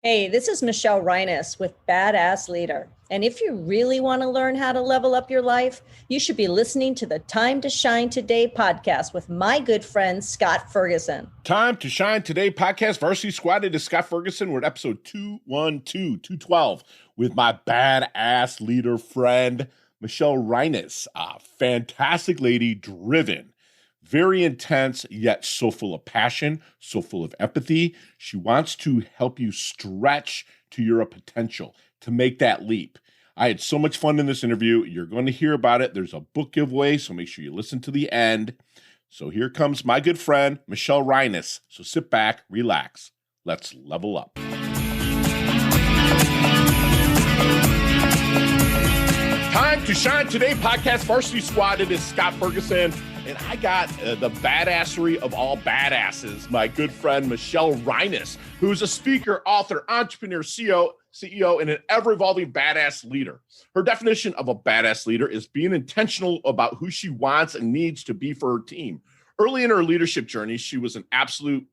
Hey, this is Michelle Reines with Badass Leader. And if you really want to learn how to level up your life, you should be listening to the Time to Shine Today podcast with my good friend, Scott Ferguson. Time to Shine Today podcast, Varsity Squad. It is Scott Ferguson. We're at episode 212 with my badass leader friend, Michelle Reines. A fantastic lady, driven, very intense, yet so full of passion, so full of empathy. She wants to help you stretch to your potential, to make that leap. I had so much fun in this interview. You're going to hear about it. There's a book giveaway, so make sure you listen to the end. So here comes my good friend, Michelle Reines. So sit back, relax. Let's level up. Time to Shine Today podcast, Varsity Squad. It is Scott Ferguson. And I got the badassery of all badasses, my good friend, Michelle Reines, who's a speaker, author, entrepreneur, CEO, and an ever-evolving badass leader. Her definition of a badass leader is being intentional about who she wants and needs to be for her team. Early in her leadership journey, she was an absolute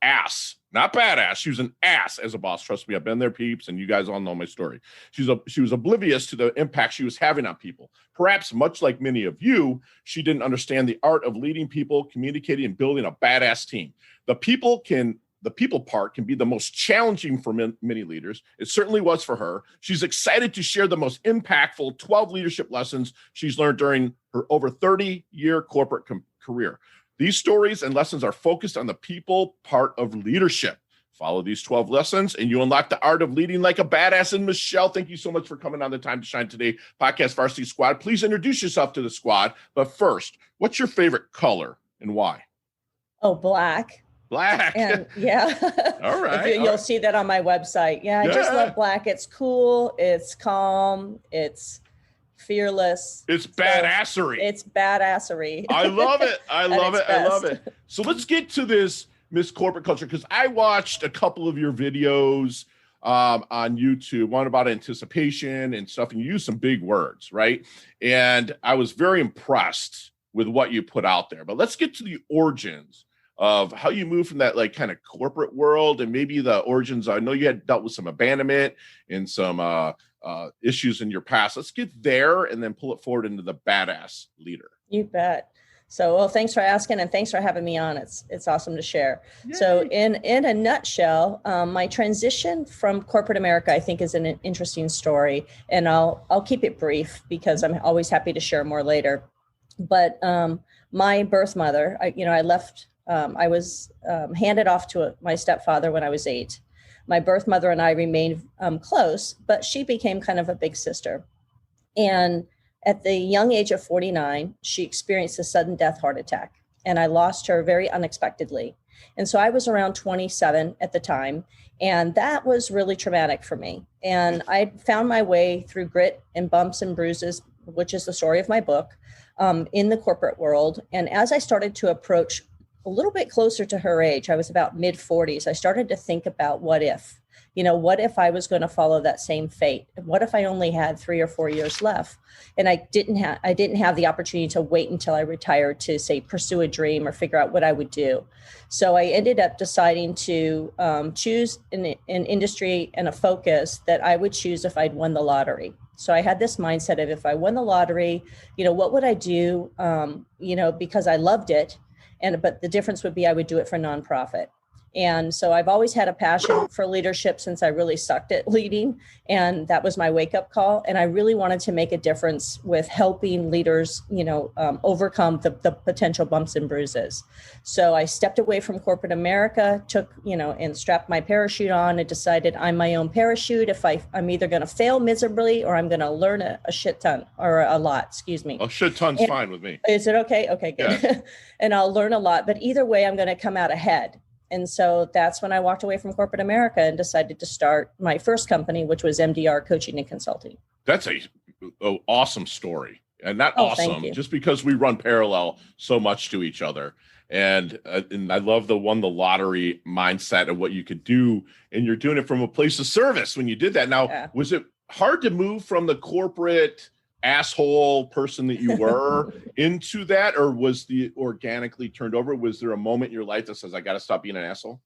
ass, not badass. She was an ass as a boss. Trust me, I've been there, peeps, and you guys all know my story. She was oblivious to the impact she was having on people. Perhaps much like many of you, she didn't understand the art of leading people, communicating, and building a badass team. The people part can be the most challenging for many leaders. It certainly was for her. She's excited to share the most impactful 12 leadership lessons she's learned during her over 30-year corporate career. These stories and lessons are focused on the people part of leadership. Follow these 12 lessons and you unlock the art of leading like a badass. And Michelle, thank you so much for coming on the Time to Shine Today podcast, Varsity Squad. Please introduce yourself to the squad. But first, what's your favorite color and why? Oh, black. Black. And yeah. All right. You'll see that on my website. Yeah, I just love black. It's cool. It's calm. It's fearless. It's badassery. It's badassery. I love it. I love it. I love it. So let's get to this Miss Corporate Culture, because I watched a couple of your videos on YouTube, one about anticipation and stuff, and you use some big words, right? And I was very impressed with what you put out there. But let's get to the origins of how you moved from that like kind of corporate world, and maybe the origins. I know you had dealt with some abandonment and some issues in your past. Let's get there and then pull it forward into the badass leader. You bet. So, well, thanks for asking, and thanks for having me on. It's awesome to share. Yay. So in a nutshell, my transition from corporate America, I think, is an interesting story, and I'll keep it brief because I'm always happy to share more later. But my birth mother, I left, I was handed off to my stepfather when I was 8. My birth mother and I remained close, but she became kind of a big sister. And at the young age of 49, she experienced a sudden death heart attack, and I lost her very unexpectedly. And so I was around 27 at the time, and that was really traumatic for me. And I found my way through grit and bumps and bruises, which is the story of my book, in the corporate world. And as I started to approach a little bit closer to her age, I was about mid 40s, I started to think about what if I was going to follow that same fate? What if I only had 3 or 4 years left? And I didn't have the opportunity to wait until I retired to, say, pursue a dream or figure out what I would do. So I ended up deciding to choose an industry and a focus that I would choose if I'd won the lottery. So I had this mindset of, if I won the lottery, what would I do? Because I loved it. But the difference would be I would do it for nonprofit. And so I've always had a passion for leadership since I really sucked at leading. And that was my wake up call. And I really wanted to make a difference with helping leaders, overcome the potential bumps and bruises. So I stepped away from corporate America, and strapped my parachute on and decided I'm my own parachute. If I'm either going to fail miserably or I'm going to learn a shit ton or a lot, excuse me. A shit ton's fine with me. Is it okay? Okay, good. Yeah. And I'll learn a lot, but either way, I'm going to come out ahead. And so that's when I walked away from corporate America and decided to start my first company, which was MDR Coaching and Consulting. That's a awesome story. And not awesome, just because we run parallel so much to each other. And I love the lottery mindset of what you could do. And you're doing it from a place of service when you did that. Now, Was it hard to move from the corporate asshole person that you were into that, or was the organically turned over? Was there a moment in your life that says, I got to stop being an asshole?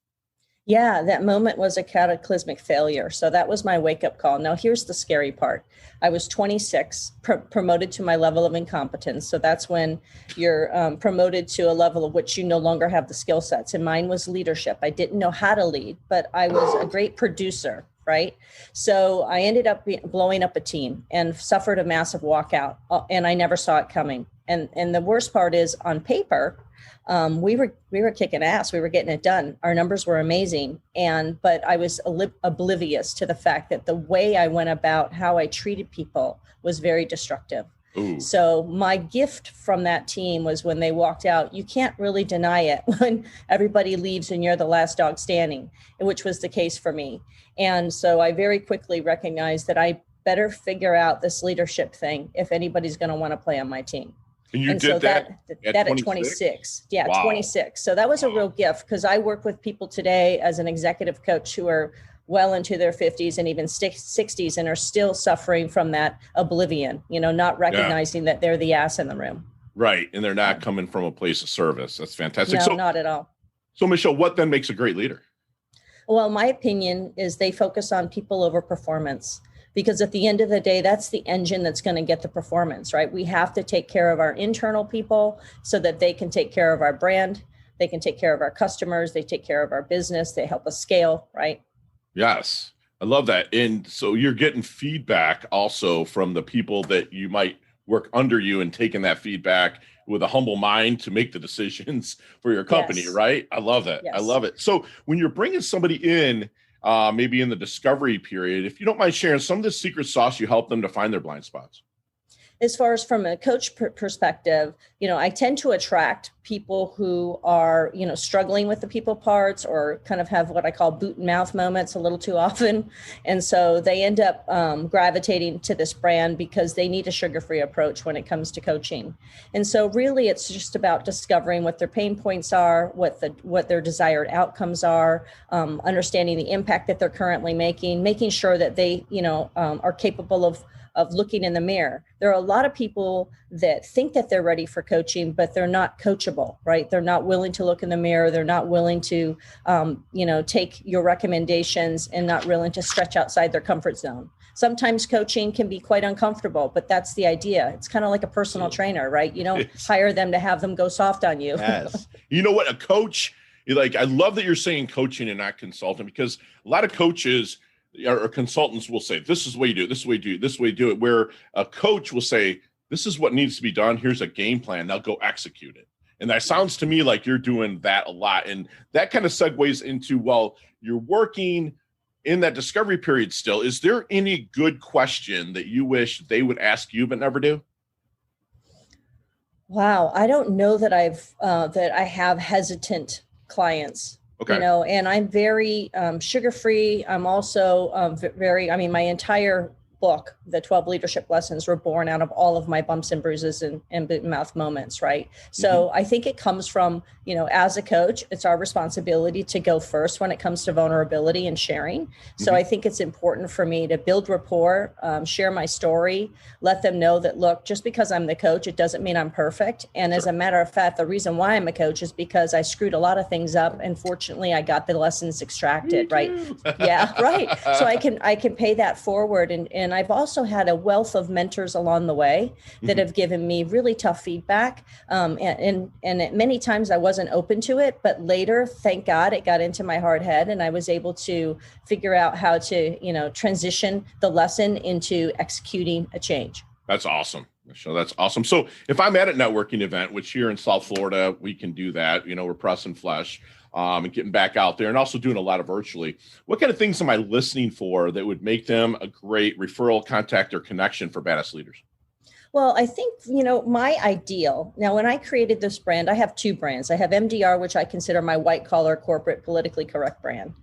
Yeah, that moment was a cataclysmic failure. So that was my wake up call. Now, here's the scary part. I was 26, promoted to my level of incompetence. So that's when you're promoted to a level of which you no longer have the skill sets. And mine was leadership. I didn't know how to lead, but I was a great producer, right? So I ended up blowing up a team and suffered a massive walkout, and I never saw it coming. And the worst part is, on paper, we were kicking ass. We were getting it done. Our numbers were amazing. But I was oblivious to the fact that the way I went about how I treated people was very destructive. Ooh. So my gift from that team was, when they walked out, you can't really deny it when everybody leaves and you're the last dog standing, which was the case for me. And so I very quickly recognized that I better figure out this leadership thing if anybody's going to want to play on my team. And you did that at 26? Yeah, wow. 26. So that was a real gift, because I work with people today as an executive coach who are well into their 50s and even 60s and are still suffering from that oblivion, not recognizing that they're the ass in the room. Right. And they're not coming from a place of service. That's fantastic. No, not at all. So, Michelle, what then makes a great leader? Well, my opinion is they focus on people over performance. Because at the end of the day, that's the engine that's going to get the performance, right? We have to take care of our internal people so that they can take care of our brand. They can take care of our customers. They take care of our business. They help us scale, right? Yes, I love that. And so you're getting feedback also from the people that you might work under you, and taking that feedback with a humble mind to make the decisions for your company, Yes. Right? I love that. Yes. I love it. So when you're bringing somebody in, maybe in the discovery period, if you don't mind sharing some of the secret sauce you help them to find their blind spots. As far as from a coach perspective, I tend to attract people who are, struggling with the people parts, or kind of have what I call boot and mouth moments a little too often. And so they end up gravitating to this brand because they need a sugar-free approach when it comes to coaching. And so really it's just about discovering what their pain points are, what their desired outcomes are, understanding the impact that they're currently making sure that they, are capable of looking in the mirror. There are a lot of people that think that they're ready for coaching, but they're not coachable, right? They're not willing to look in the mirror. They're not willing to, take your recommendations, and not willing to stretch outside their comfort zone. Sometimes coaching can be quite uncomfortable, but that's the idea. It's kind of like a personal trainer, right? You don't hire them to have them go soft on you. Yes. You know what? A coach, I love that you're saying coaching and not consulting, because a lot of coaches or consultants will say, this is the way you do it, this is the way you do it, this is the way you do it, where a coach will say, this is what needs to be done, here's a game plan, now go execute it. And that sounds to me like you're doing that a lot. And that kind of segues into, well, you're working in that discovery period still. Is there any good question that you wish they would ask you but never do? Wow, I don't know that I have hesitant clients. Okay. And I'm very sugar-free. I'm also my entire book, the 12 leadership lessons, were born out of all of my bumps and bruises and mouth moments, right? So I think it comes from, as a coach, it's our responsibility to go first when it comes to vulnerability and sharing. So I think it's important for me to build rapport, share my story, let them know that, look, just because I'm the coach, it doesn't mean I'm perfect. And as a matter of fact, the reason why I'm a coach is because I screwed a lot of things up. And fortunately, I got the lessons extracted, right? Yeah, right. So I can pay that forward. And I've also had a wealth of mentors along the way that have given me really tough feedback. And many times I wasn't open to it, but later, thank God, it got into my hard head and I was able to figure out how to, transition the lesson into executing a change. That's awesome. Michelle, that's awesome. So if I'm at a networking event, which here in South Florida, we can do that, we're pressing flesh. And getting back out there, and also doing a lot of virtually. What kind of things am I listening for that would make them a great referral, contact, or connection for badass leaders? Well, I think, my ideal, now when I created this brand, I have two brands. I have MDR, which I consider my white collar corporate politically correct brand.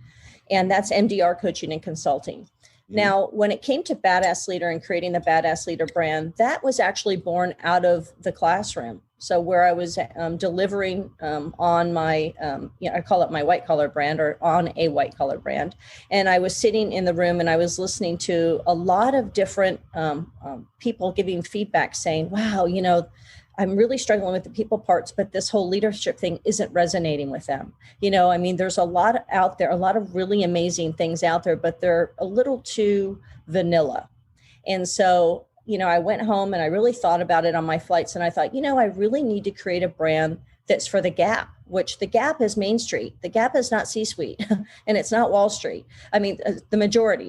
And that's MDR coaching and consulting. Now, when it came to Badass Leader and creating the Badass Leader brand, that was actually born out of the classroom. So where I was delivering on my, I call it my white collar brand, or on a white collar brand. And I was sitting in the room and I was listening to a lot of different people giving feedback saying, wow, I'm really struggling with the people parts, but this whole leadership thing isn't resonating with them. I mean, there's a lot out there, a lot of really amazing things out there, but they're a little too vanilla. And so, I went home and I really thought about it on my flights, and I thought, I really need to create a brand that's for the Gap, which the Gap is Main Street. The Gap is not C-suite and it's not Wall Street. I mean, the majority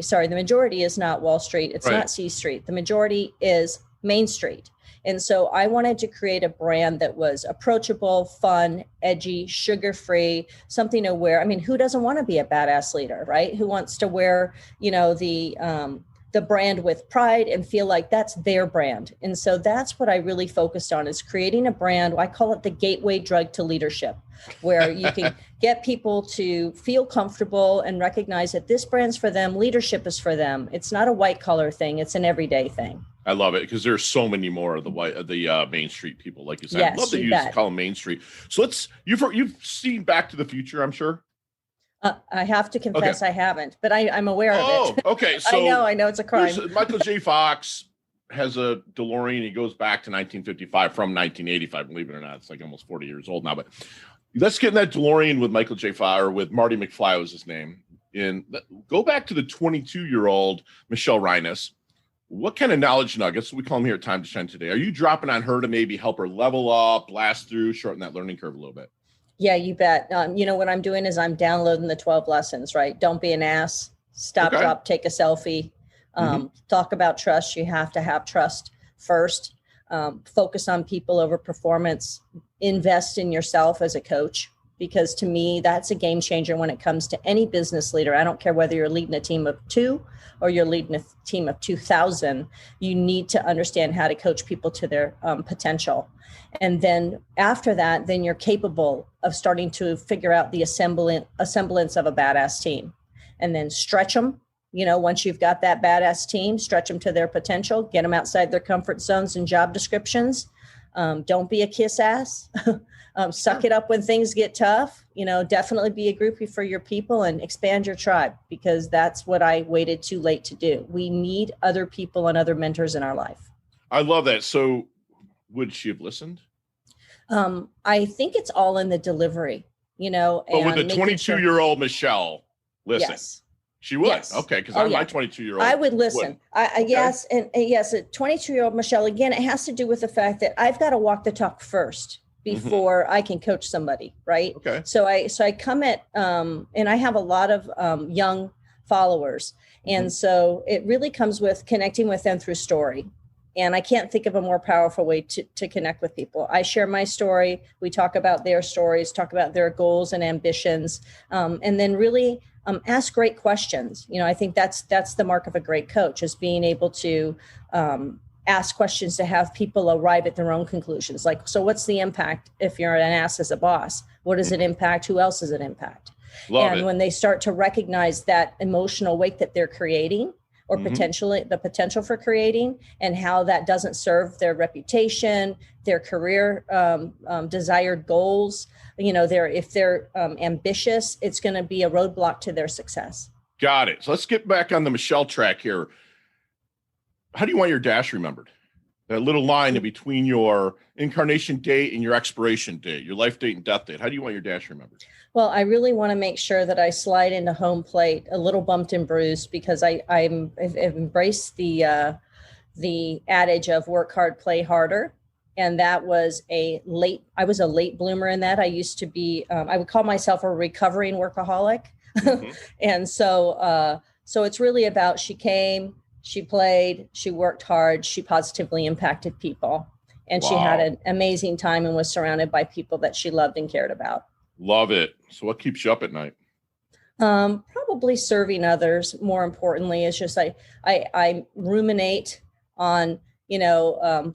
is not Wall Street. It's not C-Street. The majority is Main Street. And so I wanted to create a brand that was approachable, fun, edgy, sugar-free, something to wear. I mean, who doesn't want to be a badass leader, right? Who wants to wear, the brand with pride and feel like that's their brand. And so that's what I really focused on, is creating a brand. I call it the gateway drug to leadership, where you can get people to feel comfortable and recognize that this brand's for them. Leadership is for them. It's not a white collar thing. It's an everyday thing. I love it, because there's so many more of the Main Street people, like you said. Yes, I love that you used to call them Main Street. So you've seen Back to the Future, I'm sure. I have to confess, I haven't, but I'm aware of it. Okay. So I know it's a crime. Michael J. Fox has a DeLorean. He goes back to 1955 from 1985. Believe it or not, it's like almost 40 years old now. But let's get in that DeLorean with Michael J. Fox, or with Marty McFly was his name. And go back to the 22-year-old Michelle Reines. What kind of knowledge nuggets, we call them here at Time to Shine today, are you dropping on her to maybe help her level up, blast through, shorten that learning curve a little bit? Yeah, you bet. What I'm doing is I'm downloading the 12 lessons, right? Don't be an ass, stop, drop, take a selfie, talk about trust. You have to have trust first. Focus on people over performance, invest in yourself as a coach, because to me, that's a game changer when it comes to any business leader. I don't care whether you're leading a team of 2 or you're leading a team of 2,000. You need to understand how to coach people to their potential. And then after that, then you're capable of starting to figure out the semblance of a badass team, and then stretch them. Once you've got that badass team, stretch them to their potential, get them outside their comfort zones and job descriptions. Don't be a kiss ass. Suck it up when things get tough. Definitely be a groupie for your people and expand your tribe, because that's what I waited too late to do. We need other people and other mentors in our life. I love that. So would she have listened? I think it's all in the delivery, But with the 22-year-old Michelle, listen. Yes. She would. Yes. Okay, because my 22-year-old. I would listen. Yes, and yes, a 22-year-old Michelle. Again, it has to do with the fact that I've got to walk the talk first before I can coach somebody, right? Okay. So I come at and I have a lot of young followers, and so it really comes with connecting with them through story. And I can't think of a more powerful way to connect with people. I share my story. We talk about their stories, talk about their goals and ambitions, and then really ask great questions. I think that's the mark of a great coach, is being able to ask questions to have people arrive at their own conclusions. Like, so what's the impact if you're an ass as a boss? What does it impact? Who else does it impact? And when they start to recognize that emotional weight that they're creating, or potentially the potential for creating, and how that doesn't serve their reputation, their career, desired goals. If they're ambitious, it's going to be a roadblock to their success. Got it. So let's get back on the Michelle track here. How do you want your dash remembered? That little line in between your incarnation date and your expiration date, your life date and death date. How do you want your dash remembered? Well, I really want to make sure that I slide into home plate a little bumped and bruised, because I've embraced the adage of work hard, play harder. And that was I was a late bloomer in that. I used to be, I would call myself a recovering workaholic. And so it's really about, she came, she played, she worked hard, she positively impacted people. And she had an amazing time and was surrounded by people that she loved and cared about. Love it. So what keeps you up at night? Probably serving others. More importantly, it's just I ruminate on,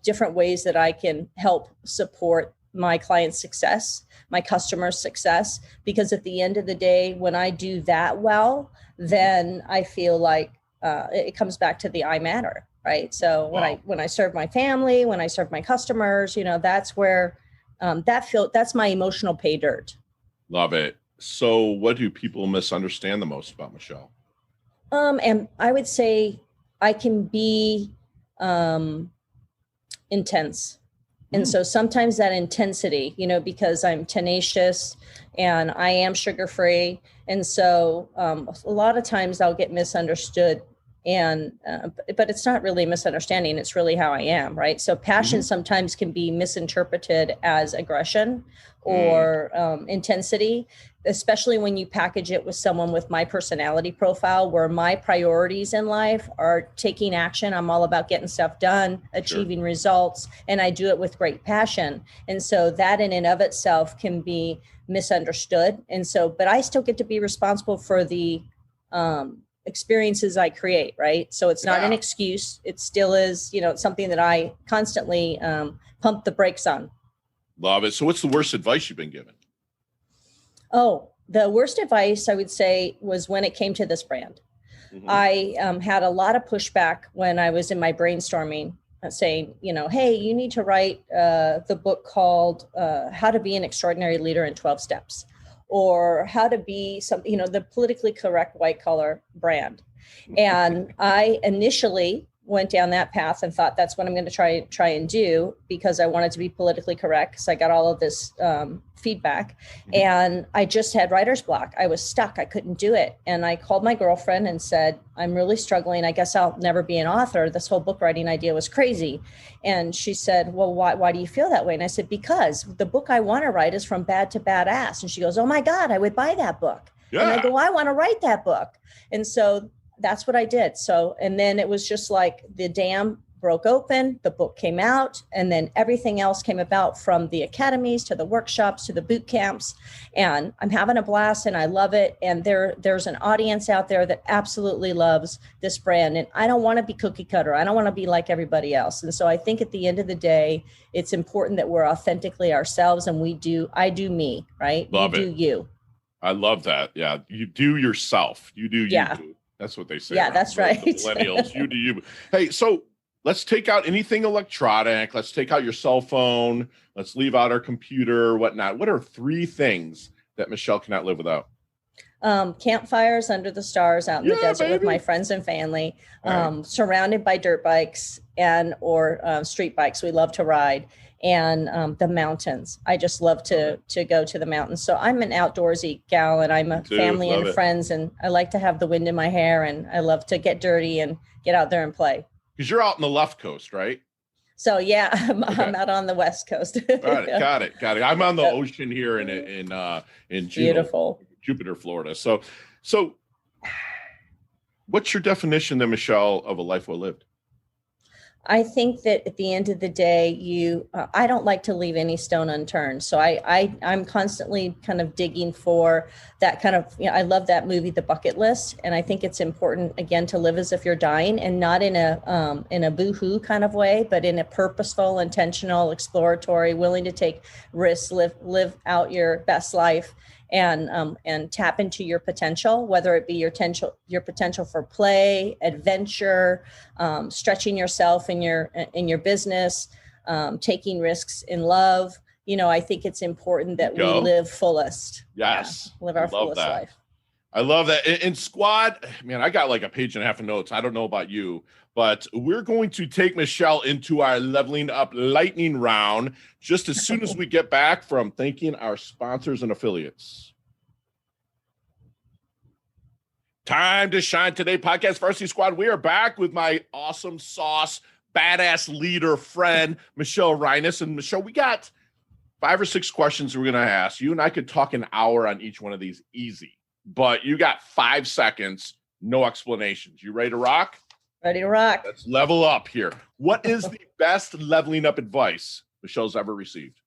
different ways that I can help support my client's success, my customer's success, because at the end of the day, when I do that well, then I feel like it comes back to the I matter, right? So when I serve my family, when I serve my customers, that's where that's my emotional pay dirt. Love it. So what do people misunderstand the most about Michelle? And I would say I can be intense. And so sometimes that intensity, because I'm tenacious and I am sugar-free. And so a lot of times I'll get misunderstood, but it's not really misunderstanding. It's really how I am. Right. So passion sometimes can be misinterpreted as aggression or intensity, especially when you package it with someone with my personality profile, where my priorities in life are taking action. I'm all about getting stuff done, achieving results, and I do it with great passion. And so that in and of itself can be misunderstood. And so, but I still get to be responsible for the experiences I create, right? So it's not an excuse. It still is, it's something that I constantly pump the brakes on. Love it. So what's the worst advice you've been given? Oh, the worst advice I would say was when it came to this brand. I had a lot of pushback when I was in my brainstorming saying, hey, you need to write the book called How to Be an Extraordinary Leader in 12 Steps, or how to be the politically correct white collar brand. And I initially went down that path and thought that's what I'm going to try and do, because I wanted to be politically correct. So I got all of this feedback, and I just had writer's block. I was stuck. I couldn't do it. And I called my girlfriend and said, I'm really struggling. I guess I'll never be an author. This whole book writing idea was crazy. And she said, well, why do you feel that way? And I said, because the book I want to write is From Bad to Badass. And she goes, oh my God, I would buy that book. Yeah. And I go, I want to write that book. And so that's what I did. So, and then it was just like the dam broke open, the book came out, and then everything else came about, from the academies to the workshops to the boot camps. And I'm having a blast and I love it. And there's an audience out there that absolutely loves this brand. And I don't want to be cookie cutter. I don't want to be like everybody else. And so I think at the end of the day, it's important that we're authentically ourselves, and I do me, right? Love you it. do you. I love that. Yeah. You do yourself. You do you. That's what they say. Yeah, that's right. The millennials, you do you. Hey, so let's take out anything electronic. Let's take out your cell phone. Let's leave out our computer, whatnot. What are 3 things that Michelle cannot live without? Campfires under the stars out in the desert with my friends and family, surrounded by dirt bikes or street bikes. We love to ride. And the mountains. I just love to go to the mountains. So I'm an outdoorsy gal, and I'm a family and friends, and I like to have the wind in my hair, and I love to get dirty and get out there and play. Because you're out in the left coast, right? So yeah, I'm out on the West Coast. Got it. I'm on the ocean here in beautiful Jupiter, Florida. So what's your definition then, Michelle, of a life well lived? I think that at the end of the day, I don't like to leave any stone unturned. So I'm constantly kind of digging for that kind of, I love that movie, The Bucket List. And I think it's important, again, to live as if you're dying, and not in a boo-hoo kind of way, but in a purposeful, intentional, exploratory, willing to take risks, live out your best life. And tap into your potential, whether it be your potential for play, adventure, stretching yourself in your business, taking risks in love. I think it's important that we live fullest. Yes. Live our fullest life. I love that. In squad, man, I got like a page and a half of notes. I don't know about you, but we're going to take Michelle into our leveling up lightning round just as soon as we get back from thanking our sponsors and affiliates. Time to shine today, podcast Varsity Squad. We are back with my awesome sauce, badass leader friend, Michelle Reines. And Michelle, we got 5 or 6 questions we're going to ask. You and I could talk an hour on each one of these easy, but you got 5 seconds, no explanations. You ready to rock? Ready to rock. Let's level up here. What is the best leveling up advice Michelle's ever received?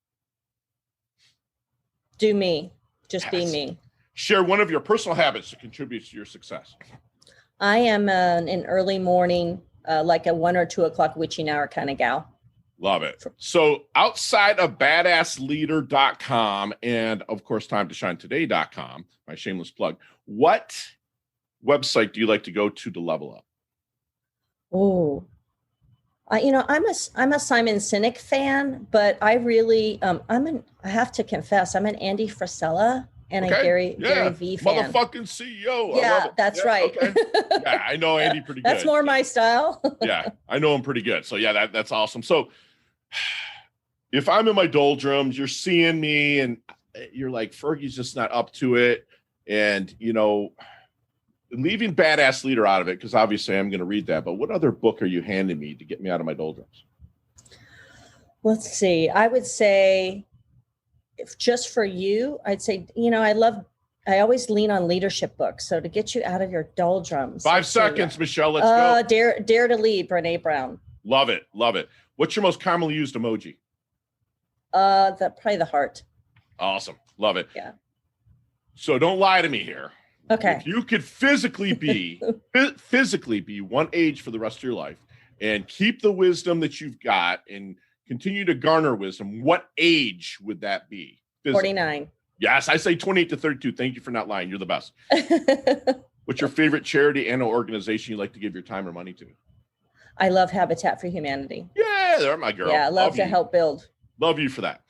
Do me. Just be me. Share one of your personal habits that contributes to your success. I am an early morning, like a 1 or 2 o'clock witching hour kind of gal. Love it. So outside of badassleader.com and, of course, timetoshinetoday.com, my shameless plug, what website do you like to go to level up? Oh, I'm a Simon Sinek fan, but I really, I have to confess, I'm an Andy Frisella and a Gary V fan. Motherfucking CEO. Yeah, that's right. Okay. Yeah, I know Andy pretty good. That's more my style. Yeah, I know him pretty good. So yeah, that's awesome. So if I'm in my doldrums, you're seeing me and you're like, Fergie's just not up to it. And, leaving Badass Leader out of it, because obviously I'm going to read that. But what other book are you handing me to get me out of my doldrums? Let's see. I would say, if just for you, I'd say, I always lean on leadership books. So to get you out of your doldrums. 5 seconds, Michelle. Let's go. Dare to Lead, Brene Brown. Love it. Love it. What's your most commonly used emoji? Probably the heart. Awesome. Love it. Yeah. So don't lie to me here. Okay. If you could physically be one age for the rest of your life and keep the wisdom that you've got and continue to garner wisdom, what age would that be? Physically? 49. Yes, I say 28 to 32. Thank you for not lying. You're the best. What's your favorite charity and organization you like to give your time or money to? I love Habitat for Humanity. Yeah, they're my girl. Yeah, I love to help build. Love you for that.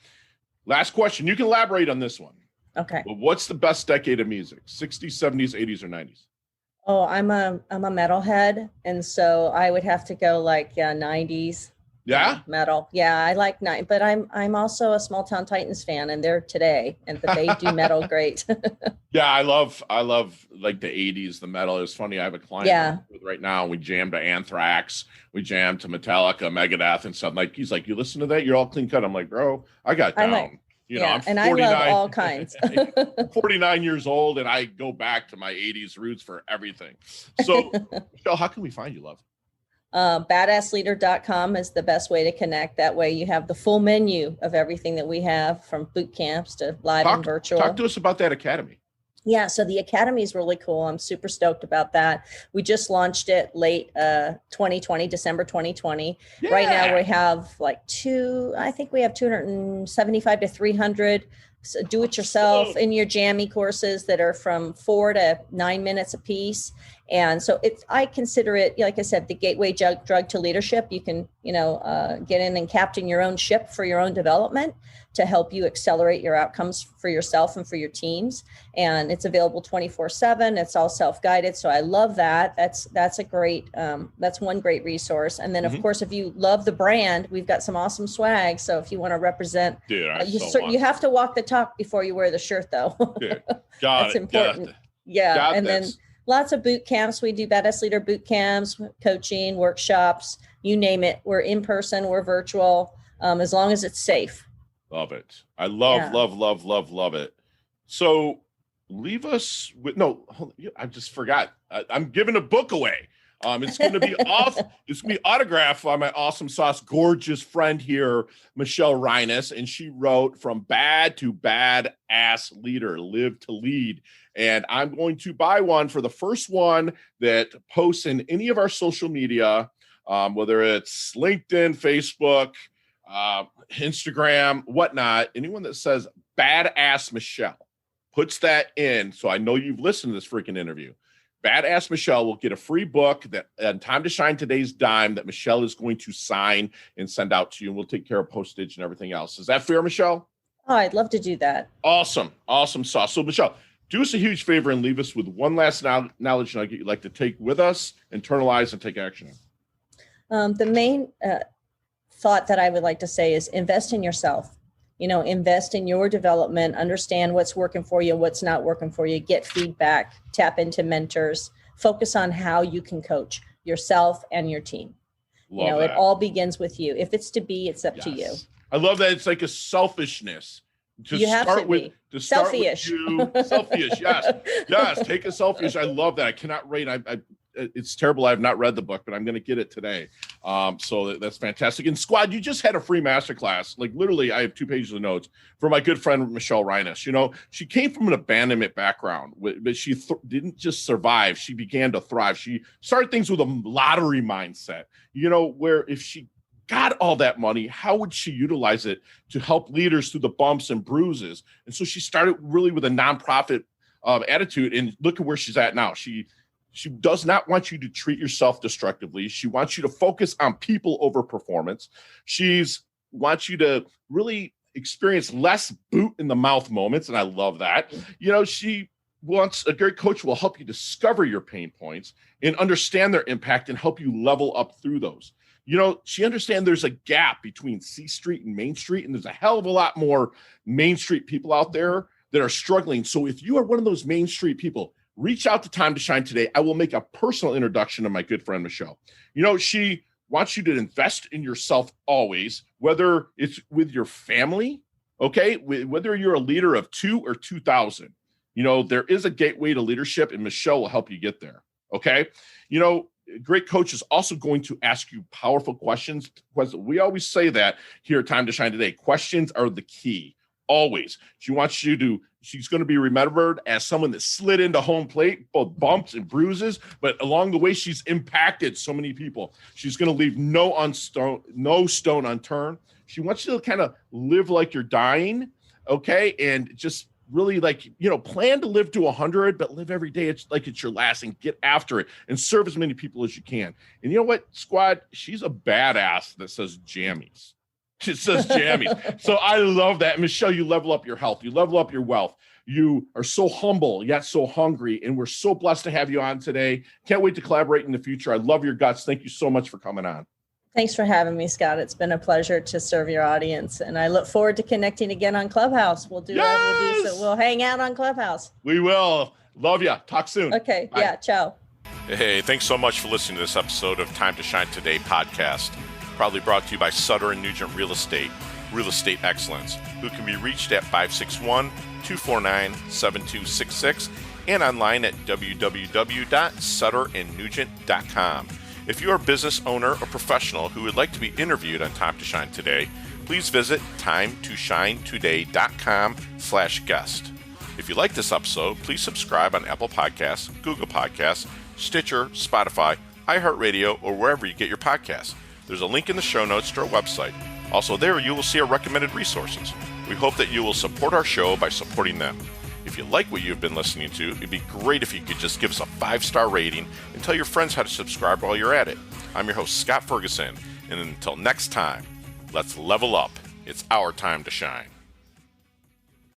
Last question. You can elaborate on this one. Okay. But what's the best decade of music? 60s, 70s, 80s, or 90s? Oh, I'm a metalhead, and so I would have to go 90s. Yeah, metal. Yeah, I like night, but I'm also a Small Town Titans fan, and they're today, but they do metal great. Yeah, I love like the 80s. The metal is funny. I have a client right now. We jammed to Anthrax, we jammed to Metallica, Megadeth, and stuff. Like he's like, you listen to that? You're all clean cut. I'm like, bro, I got down. I'm 49, I love all kinds. 49 years old, and I go back to my 80s roots for everything. So, Michelle, how can we find you, love? Badassleader.com is the best way to connect. That way you have the full menu of everything that we have, from boot camps to live and virtual. Talk to us about that academy. Yeah, so the academy is really cool. I'm super stoked about that. We just launched it late 2020, December 2020. Yeah. Right now we have I think we have 275 to 300 do-it-yourself in your jammy courses that are from 4 to 9 minutes a piece. And so I consider it, like I said, the gateway drug to leadership. You can, get in and captain your own ship for your own development to help you accelerate your outcomes for yourself and for your teams. And it's available 24/7. It's all self-guided. So I love that. That's a great, that's one great resource. And then of course, if you love the brand, we've got some awesome swag. So if you want to represent, you have to walk the talk before you wear the shirt though. That's important. Then lots of boot camps. We do Badass Leader boot camps, coaching, workshops, you name it. We're in person, we're virtual, as long as it's safe. Love it. I love it. So leave us with, I just forgot. I'm giving a book away. It's going to be off. It's going to be autographed by my awesome sauce, gorgeous friend here, Michelle Reines. And she wrote From Bad to Badass Leader, Live to Lead. And I'm going to buy one for the first one that posts in any of our social media, whether it's LinkedIn, Facebook, Instagram, whatnot. Anyone that says Badass Michelle puts that in. So I know you've listened to this freaking interview. Badass Michelle will get a free book that Time to Shine Today's Dime that Michelle is going to sign and send out to you. And we'll take care of postage and everything else. Is that fair, Michelle? Oh, I'd love to do that. Awesome sauce. So Michelle, do us a huge favor and leave us with one last knowledge nugget you'd like to take with us, internalize, and take action on. The main thought that I would like to say is invest in yourself. Invest in your development, understand what's working for you, what's not working for you, get feedback, tap into mentors, focus on how you can coach yourself and your team. Love that. It all begins with you. If it's to be, it's up to you. I love that. It's like a selfishness. You have to be. Selfish. Selfish. Yes. Take a selfish. I love that. I cannot rate. It's terrible. I have not read the book, but I'm going to get it today. So that's fantastic. And squad, you just had a free masterclass. Like literally, I have 2 pages of notes for my good friend, Michelle Reines. She came from an abandonment background, but she didn't just survive. She began to thrive. She started things with a lottery mindset, where if she got all that money, how would she utilize it to help leaders through the bumps and bruises? And so she started really with a nonprofit attitude, and look at where she's at now. She does not want you to treat yourself destructively. She wants you to focus on people over performance. She's wants you to really experience less boot in the mouth moments. And I love that. She wants a great coach who will help you discover your pain points and understand their impact and help you level up through those. She understands there's a gap between C Street and Main Street, and there's a hell of a lot more Main Street people out there that are struggling. So if you are one of those Main Street people, reach out to Time to Shine today. I will make a personal introduction to my good friend, Michelle. She wants you to invest in yourself always, whether it's with your family, okay, whether you're a leader of 2 or 2,000. There is a gateway to leadership, and Michelle will help you get there, okay? A great coach is also going to ask you powerful questions. We always say that here at Time to Shine today. Questions are the key, always. She's going to be remembered as someone that slid into home plate, both bumps and bruises, but along the way, she's impacted so many people. She's going to leave no stone unturned. She wants you to kind of live like you're dying, okay? And just really plan to live to 100, but live every day it's like it's your last, and get after it and serve as many people as you can. And you know what, squad? She's a badass that says jammies. It says jammies. So I love that. Michelle, you level up your health. You level up your wealth. You are so humble, yet so hungry. And we're so blessed to have you on today. Can't wait to collaborate in the future. I love your guts. Thank you so much for coming on. Thanks for having me, Scott. It's been a pleasure to serve your audience. And I look forward to connecting again on Clubhouse. We'll hang out on Clubhouse. We will. Love you. Talk soon. Okay. Bye. Yeah. Ciao. Hey, thanks so much for listening to this episode of Time to Shine Today podcast. Proudly brought to you by Sutter & Nugent Real Estate Excellence, who can be reached at 561-249-7266 and online at www.sutterandnugent.com. If you are a business owner or professional who would like to be interviewed on Time to Shine Today, please visit timetoshinetoday.com/guest. If you like this episode, please subscribe on Apple Podcasts, Google Podcasts, Stitcher, Spotify, iHeartRadio, or wherever you get your podcasts. There's a link in the show notes to our website. Also there, you will see our recommended resources. We hope that you will support our show by supporting them. If you like what you've been listening to, it'd be great if you could just give us a 5-star rating and tell your friends how to subscribe while you're at it. I'm your host, Scott Ferguson, and until next time, let's level up. It's our time to shine.